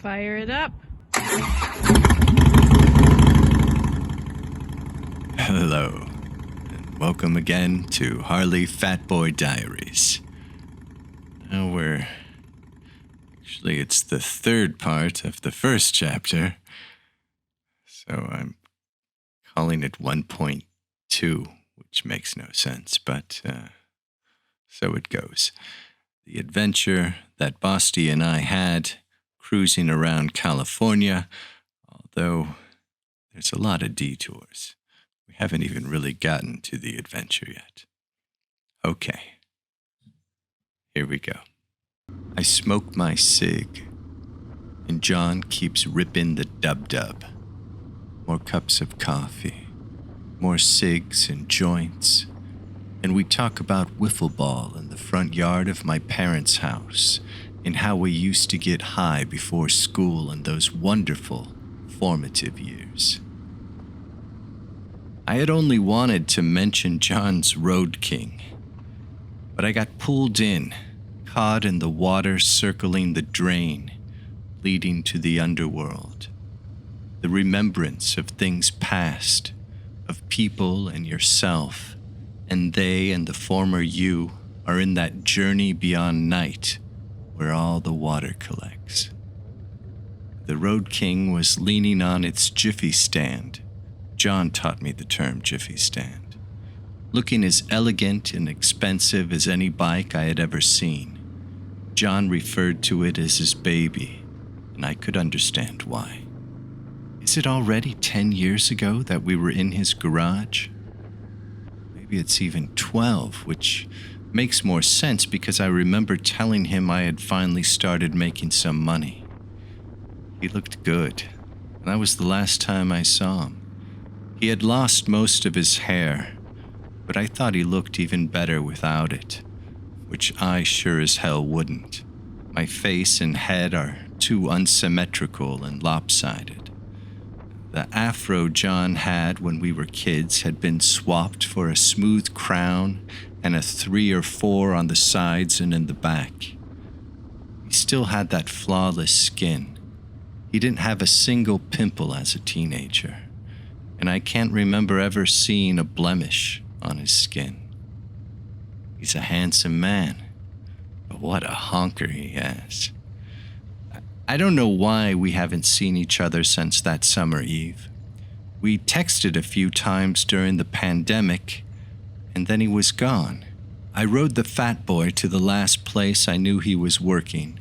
Fire it up. Hello, and welcome again to Harley Fat Boy Diaries. Now it's the third part of the first chapter, so I'm calling it 1.2, which makes no sense, but so it goes. The adventure that Basti and I had cruising around California, although there's a lot of detours. We haven't even really gotten to the adventure yet. Okay, here we go. I smoke my cig, and John keeps ripping the dub-dub. More cups of coffee, more cigs and joints, and we talk about Wiffleball in the front yard of my parents' house and how we used to get high before school in those wonderful, formative years. I had only wanted to mention John's Road King, but I got pulled in, caught in the water circling the drain, leading to the underworld. The remembrance of things past, of people and yourself, and they and the former you are in that journey beyond night where all the water collects. The Road King was leaning on its jiffy stand. John taught me the term jiffy stand. Looking as elegant and expensive as any bike I had ever seen. John referred to it as his baby, and I could understand why. Is it already 10 years ago that we were in his garage? Maybe it's even 12, which makes more sense because I remember telling him I had finally started making some money. He looked good, and that was the last time I saw him. He had lost most of his hair, but I thought he looked even better without it, which I sure as hell wouldn't. My face and head are too unsymmetrical and lopsided. The afro John had when we were kids had been swapped for a smooth crown and a 3 or 4 on the sides and in the back. He still had that flawless skin. He didn't have a single pimple as a teenager, and I can't remember ever seeing a blemish on his skin. He's a handsome man, but what a honker he has. I don't know why we haven't seen each other since that summer eve. We texted a few times during the pandemic, and then he was gone. I rode the fat boy to the last place I knew he was working,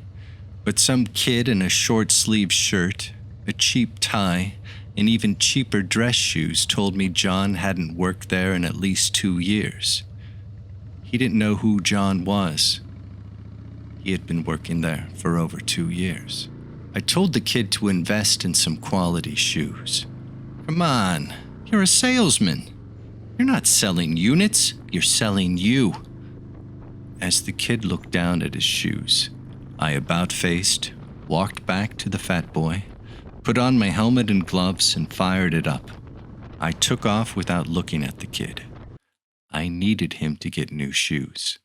but some kid in a short-sleeved shirt, a cheap tie, and even cheaper dress shoes told me John hadn't worked there in at least 2 years. He didn't know who John was. He had been working there for over 2 years. I told the kid to invest in some quality shoes. Come on, you're a salesman. You're not selling units, you're selling you. As the kid looked down at his shoes, I about-faced, walked back to the fat boy, put on my helmet and gloves, and fired it up. I took off without looking at the kid. I needed him to get new shoes.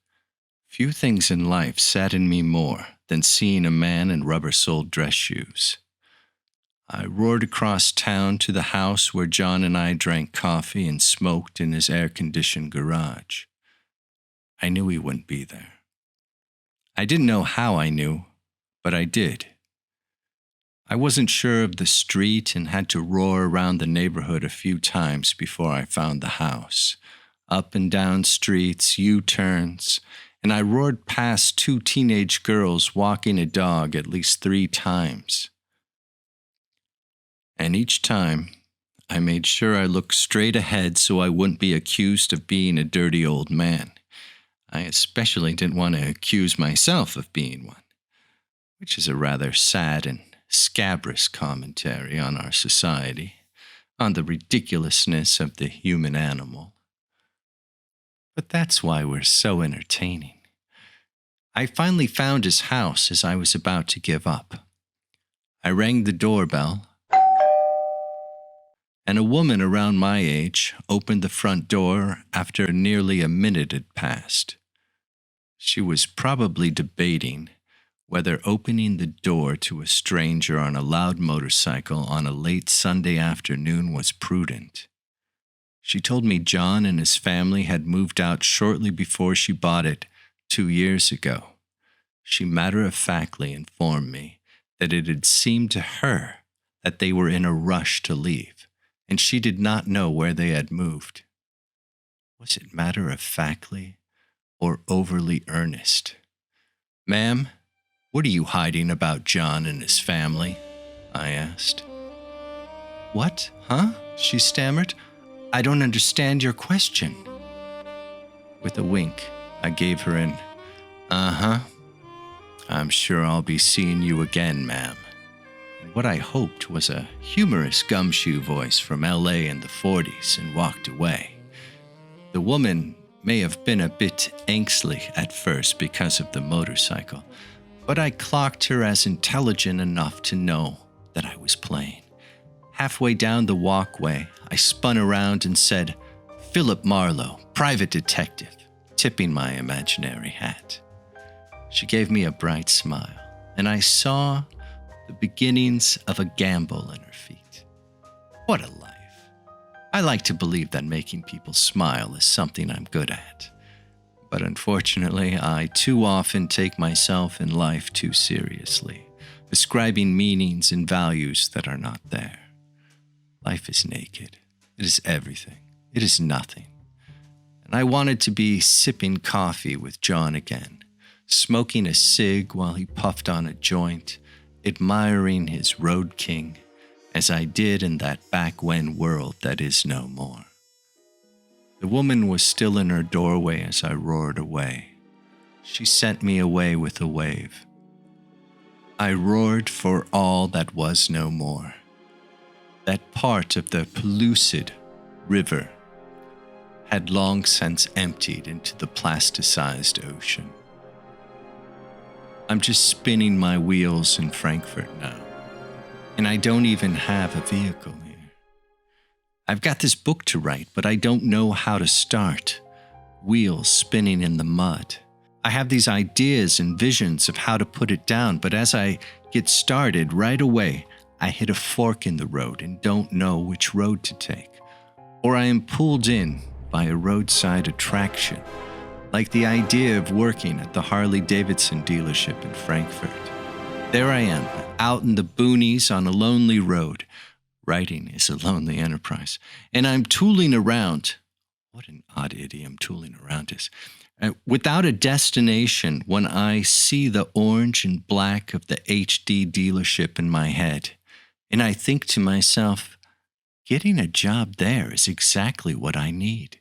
Few things in life sadden me more than seeing a man in rubber-soled dress shoes. I roared across town to the house where John and I drank coffee and smoked in his air-conditioned garage. I knew he wouldn't be there. I didn't know how I knew, but I did. I wasn't sure of the street and had to roar around the neighborhood a few times before I found the house. Up and down streets, U-turns, and I roared past 2 teenage girls walking a dog at least 3 times. And each time, I made sure I looked straight ahead so I wouldn't be accused of being a dirty old man. I especially didn't want to accuse myself of being one, which is a rather sad and scabrous commentary on our society, on the ridiculousness of the human animal. But that's why we're so entertaining. I finally found his house as I was about to give up. I rang the doorbell, and a woman around my age opened the front door after nearly a minute had passed. She was probably debating whether opening the door to a stranger on a loud motorcycle on a late Sunday afternoon was prudent. She told me John and his family had moved out shortly before she bought it 2 years ago. She matter-of-factly informed me that it had seemed to her that they were in a rush to leave, and she did not know where they had moved. Was it matter-of-factly or overly earnest? "Ma'am, what are you hiding about John and his family?" I asked. "What? Huh?" she stammered. "I don't understand your question." With a wink, I gave her an, "Uh-huh. I'm sure I'll be seeing you again, ma'am," in what I hoped was a humorous gumshoe voice from L.A. in the 40s, and walked away. The woman may have been a bit angsty at first because of the motorcycle, but I clocked her as intelligent enough to know that I was playing. Halfway down the walkway, I spun around and said, "Philip Marlowe, private detective," tipping my imaginary hat. She gave me a bright smile, and I saw the beginnings of a gamble in her feet. What a life. I like to believe that making people smile is something I'm good at. But unfortunately, I too often take myself and life too seriously, ascribing meanings and values that are not there. Life is naked. It is everything. It is nothing. And I wanted to be sipping coffee with John again, smoking a cig while he puffed on a joint, admiring his road king, as I did in that back-when world that is no more. The woman was still in her doorway as I roared away. She sent me away with a wave. I roared for all that was no more. That part of the pellucid river had long since emptied into the plasticized ocean. I'm just spinning my wheels in Frankfurt now, and I don't even have a vehicle here. I've got this book to write, but I don't know how to start. Wheels spinning in the mud. I have these ideas and visions of how to put it down, but as I get started right away, I hit a fork in the road and don't know which road to take. Or I am pulled in by a roadside attraction, like the idea of working at the Harley-Davidson dealership in Frankfurt. There I am, out in the boonies on a lonely road. Writing is a lonely enterprise. And I'm tooling around. What an odd idiom tooling around is. Without a destination, when I see the orange and black of the HD dealership in my head, and I think to myself, getting a job there is exactly what I need.